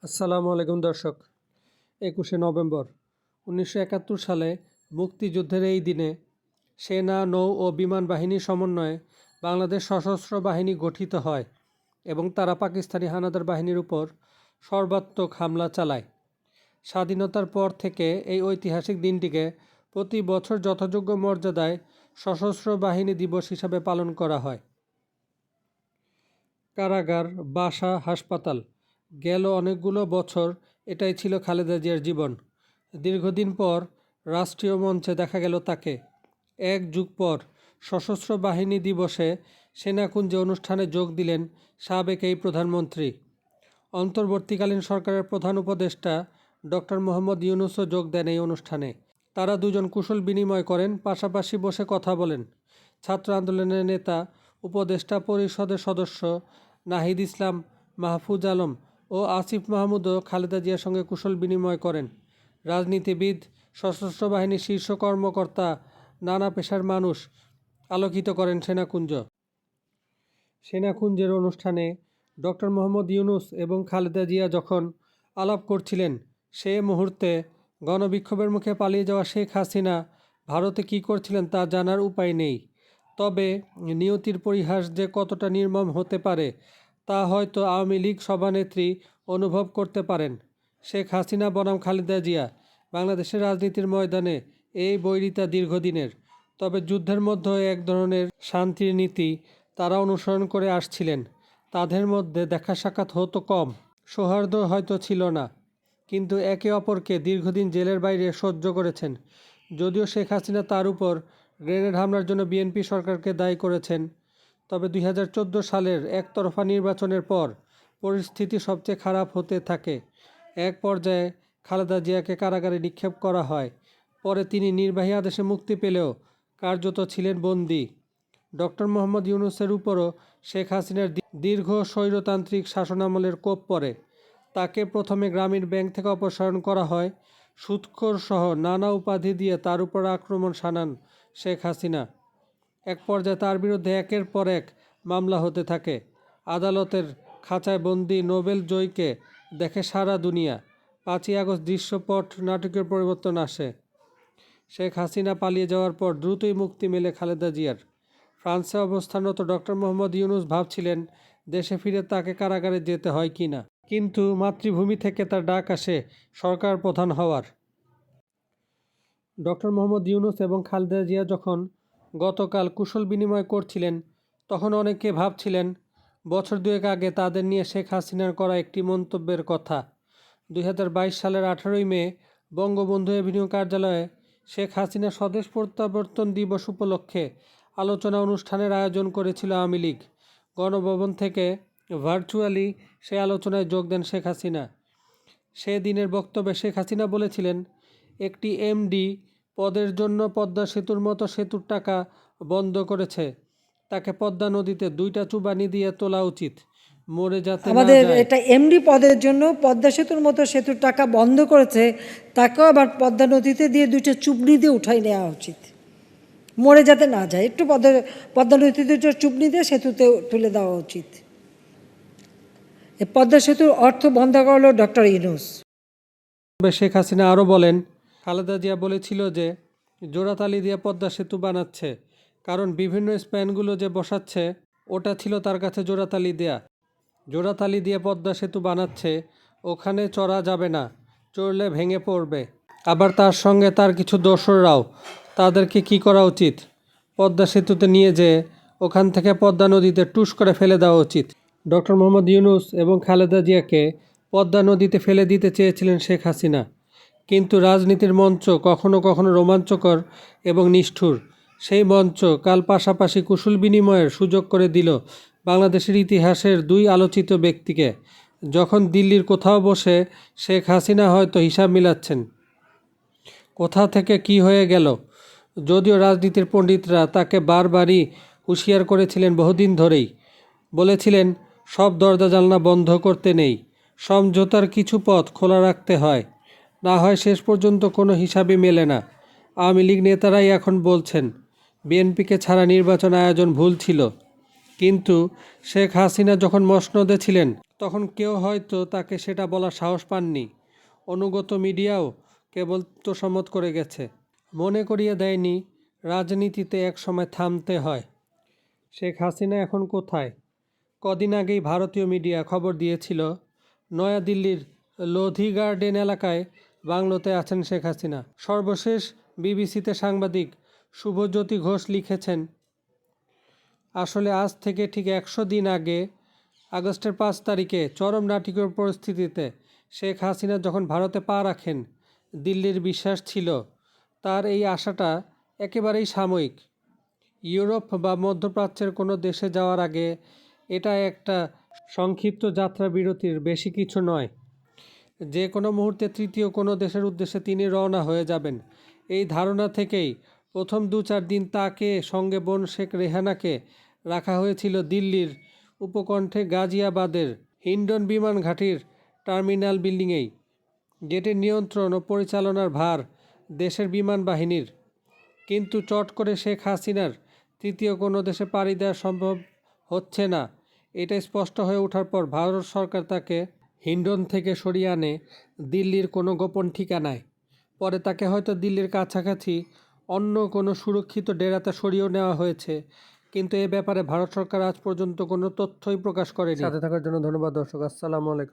আসসালামু আলাইকুম দর্শক। 21শে নভেম্বর 1971 সালে মুক্তিযুদ্ধের এই দিনে সেনা, নৌ ও বিমান বাহিনীর সমন্বয়ে বাংলাদেশ সশস্ত্র বাহিনী গঠিত হয় এবং তারা পাকিস্তানি হানাদার বাহিনীর উপর সর্বাত্মক হামলা চালায়। স্বাধীনতার পর থেকে এই ঐতিহাসিক দিনটিকে প্রতি বছর যথাযোগ্য মর্যাদায় সশস্ত্র বাহিনী দিবস হিসাবে পালন করা হয়। কারাগার, বাসা, হাসপাতাল, গেল অনেকগুলো বছর এটাই ছিল খালেদা জিয়ার জীবন। দীর্ঘদিন পর রাষ্ট্রীয় মঞ্চে দেখা গেল তাকে। এক যুগ পর সশস্ত্র বাহিনী দিবসে সেনাকুঞ্জে অনুষ্ঠানে যোগ দিলেন সাবেক এই প্রধানমন্ত্রী। অন্তর্বর্তীকালীন সরকারের প্রধান উপদেষ্টা ডক্টর মোহাম্মদ ইউনূসও যোগ দেন এই অনুষ্ঠানে। তারা দুজন কুশল বিনিময় করেন, পাশাপাশি বসে কথা বলেন। ছাত্র আন্দোলনের নেতা, উপদেষ্টা পরিষদের সদস্য নাহিদ ইসলাম, মাহফুজ আলম ও আসিফ মাহমুদও খালেদা জিয়ার সঙ্গে কুশল বিনিময় করেন। রাজনীতিবিদ, সশস্ত্র বাহিনীর শীর্ষ কর্মকর্তা, নানা পেশার মানুষ আলোকিত করেন সেনাকুঞ্জ। সেনাকুঞ্জের অনুষ্ঠানে ডক্টর মোহাম্মদ ইউনূস এবং খালেদা জিয়া যখন আলাপ করছিলেন, সে মুহূর্তে গণবিক্ষোভের মুখে পালিয়ে যাওয়া শেখ হাসিনা ভারতে কী করছিলেন তা জানার উপায় নেই। তবে নিয়তির পরিহাস যে কতটা নির্মম হতে পারে তা হয়তো আওয়ামী লীগ সভানেত্রী অনুভব করতে পারেন। শেখ হাসিনা বনাম খালেদা জিয়া, বাংলাদেশের রাজনীতির ময়দানে এই বৈরিতা দীর্ঘদিনের। তবে যুদ্ধের মধ্যেও এক ধরনের শান্তির নীতি তারা অনুসরণ করে আসছিলেন। তাদের মধ্যে দেখা সাক্ষাৎ হতো কম, সৌহার্দ্য হয়তো ছিল না, কিন্তু একে অপরকে দীর্ঘদিন জেলের বাইরে সহ্য করেছেন। যদিও শেখ হাসিনা তার উপর গ্রেনেড হামলার জন্য বিএনপি সরকারকে দায়ী করেছেন, তবে 2014 সালের একতরফা নির্বাচনের পর পরিস্থিতি সবচেয়ে খারাপ হতে থাকে। এক পর্যায়ে খালেদা জিয়াকে কারাগারে নিক্ষেপ করা হয়। পরে তিনি নির্বাহী আদেশে মুক্তি পেলেও কার্যত ছিলেন বন্দী। ডক্টর মোহাম্মদ ইউনূসের উপরও শেখ হাসিনার দীর্ঘ স্বৈরতান্ত্রিক শাসনামলের কোপ পড়ে। তাকে প্রথমে গ্রামীণ ব্যাংক থেকে অপসারণ করা হয়। সুদখোর সহ নানা উপাধি দিয়ে তার উপর আক্রমণ শানান শেখ হাসিনা। এক পর্যায়ে তার বিরুদ্ধে একের পর এক মামলা হতে থাকে। আদালতের খাঁচায় বন্দি নোবেল জয়ীকে দেখে সারা দুনিয়া। 5ই আগস্ট দৃশ্যপট নাটকের পরিবর্তন আসে। শেখ হাসিনা পালিয়ে যাওয়ার পর দ্রুতই মুক্তি মেলে খালেদা জিয়ার। ফ্রান্সে অবস্থানরত ডক্টর মোহাম্মদ ইউনূস ভাবছিলেন দেশে ফিরে তাকে কারাগারে যেতে হয় কি না, কিন্তু মাতৃভূমি থেকে তার ডাক আসে সরকার প্রধান হওয়ার। ডক্টর মোহাম্মদ ইউনূস এবং খালেদা জিয়া যখন গতকাল কুশল বিনিময় করছিলেন, তখন অনেকে ভাবছিলেন বছর দুয়েক আগে তাদের নিয়ে শেখ হাসিনার করা একটি মন্তব্যের কথা। 2022 সালের 18ই মে বঙ্গবন্ধু এভিনিউ কার্যালয়ে শেখ হাসিনা স্বদেশ প্রত্যাবর্তন দিবস উপলক্ষে আলোচনা অনুষ্ঠানের আয়োজন করেছিল আওয়ামী লীগ। গণভবন থেকে ভার্চুয়ালি সেই আলোচনায় যোগ দেন শেখ হাসিনা। সে দিনের বক্তব্যে শেখ হাসিনা বলেছিলেন, একটি এমডি পদের জন্য পদ্মা সেতুর মতো সেতুর টাকা বন্ধ করেছে, তাকে পদ্মা নদীতে 2টা চুবানি দিয়ে তোলা উচিত, মরে যাতে আমাদের এটা এমডি পদের জন্য পদ্মা সেতুর মতো সেতুর টাকা বন্ধ করেছে, তাকেও আবার পদ্মা নদীতে দিয়ে 2টা চুবনি দিয়ে উঠাই নেওয়া উচিত, মরে যাতে না যায়। একটু পদ্মা নদীতে 2টা চুবনি দিয়ে সেতুতে তুলে দেওয়া উচিত। এই পদ্মা সেতুর অর্থ বন্ধ করলো ডক্টর ইউনূস। শেখ হাসিনা আরও বলেন, খালেদা জিয়া বলেছিল যে জোড়াতালি দিয়ে পদ্মা সেতু বানাচ্ছে, কারণ বিভিন্ন স্প্যানগুলো যে বসাচ্ছে ওটা ছিল তার কাছে জোড়াতালি দেয়া। জোড়াতালি দিয়ে পদ্মা সেতু বানাচ্ছে, ওখানে চড়া যাবে না, চড়লে ভেঙে পড়বে। আবার তার সঙ্গে তার কিছু দোসররাও, তাদেরকে কি করা উচিত, পদ্মা সেতুতে নিয়ে যেয়ে ওখান থেকে পদ্মা নদীতে টুস করে ফেলে দেওয়া উচিত। ডক্টর মোহাম্মদ ইউনূস এবং খালেদা জিয়াকে পদ্মা নদীতে ফেলে দিতে চেয়েছিলেন শেখ হাসিনা, কিন্তু রাজনীতির মঞ্চ কখনো কখনো রোমাঞ্চকর এবং নিষ্ঠুর। সেই মঞ্চ কাল পাশাপাশি কুশল বিনিময়ের সুযোগ করে দিল বাংলাদেশের ইতিহাসের 2 আলোচিত ব্যক্তিকে। যখন দিল্লির কোথাও বসে শেখ হাসিনা হয়তো হিসাব মিলাচ্ছেন কোথা থেকে কি হয়ে গেল। যদিও রাজনীতির পণ্ডিতরা তাকে বারবারই হুঁশিয়ার করেছিলেন বহুদিন ধরেই, বলেছিলেন সব দরজা জানলা বন্ধ করতে নেই, সমঝোতার কিছু পথ খোলা রাখতে হয়, না হয় শেষ পর্যন্ত কোনো হিসাবই মেলে না। আওয়ামী লীগ নেতারাই এখন বলছেন বিএনপিকে ছাড়া নির্বাচন আয়োজন ভুল ছিল। কিন্তু শেখ হাসিনা যখন মসনদে ছিলেন তখন কেউ হয়তো তাকে সেটা বলার সাহস পাননি। অনুগত মিডিয়াও কেবল তোষামোদ করে গেছে, মনে করিয়ে দেয়নি রাজনীতিতে একসময় থামতে হয়। শেখ হাসিনা এখন কোথায়? কদিন আগেই ভারতীয় মিডিয়া খবর দিয়েছিল নয়াদিল্লির লোধি গার্ডেন এলাকায় বাংলোতে আছেন শেখ হাসিনা। সর্বশেষ বিবিসিতে সাংবাদিক শুভজ্যোতি ঘোষ লিখেছেন, আসলে আজ থেকে ঠিক 100 দিন আগে আগস্টের 5 তারিখে চরম নাটকীয় পরিস্থিতিতে শেখ হাসিনা যখন ভারতে পা রাখেন, দিল্লির বিশ্বাস ছিল তার এই আশাটা একেবারেই সাময়িক। ইউরোপ বা মধ্যপ্রাচ্যের কোনো দেশে যাওয়ার আগে এটা একটা সংক্ষিপ্ত যাত্রা বিরতির বেশি কিছু নয়। যে কোনো মুহূর্তে তৃতীয় কোনো দেশের উদ্দেশ্যে তিনি রওনা হয়ে যাবেন। এই ধারণা থেকেই প্রথম 2-4 দিন তাকে সঙ্গে বোন শেখ রেহানাকে রাখা হয়েছিল দিল্লির উপকণ্ঠে গাজিয়াবাদের হিন্ডন বিমান ঘাঁটির টার্মিনাল বিল্ডিংয়েই। গেটের নিয়ন্ত্রণ ও পরিচালনার ভার দেশের বিমান বাহিনীর। কিন্তু চট করে শেখ হাসিনার তৃতীয় কোনো দেশে পাড়ি দেওয়া সম্ভব হচ্ছে না, এটা স্পষ্ট হয়ে ওঠার পর ভারত সরকার তাকে হিন্ডন থেকে সরিয়ে আনে দিল্লির কোনো গোপন ঠিকানায়। পরে তাকে হয়তো দিল্লির কাছাকাছি অন্য কোনো সুরক্ষিত ডেরাতে সরিয়েও নেওয়া হয়েছে, কিন্তু এ ব্যাপারে ভারত সরকার আজ পর্যন্ত কোনো তথ্যই প্রকাশ করেনি। সাথে থাকার জন্য ধন্যবাদ দর্শক। আসসালামু আলাইকুম।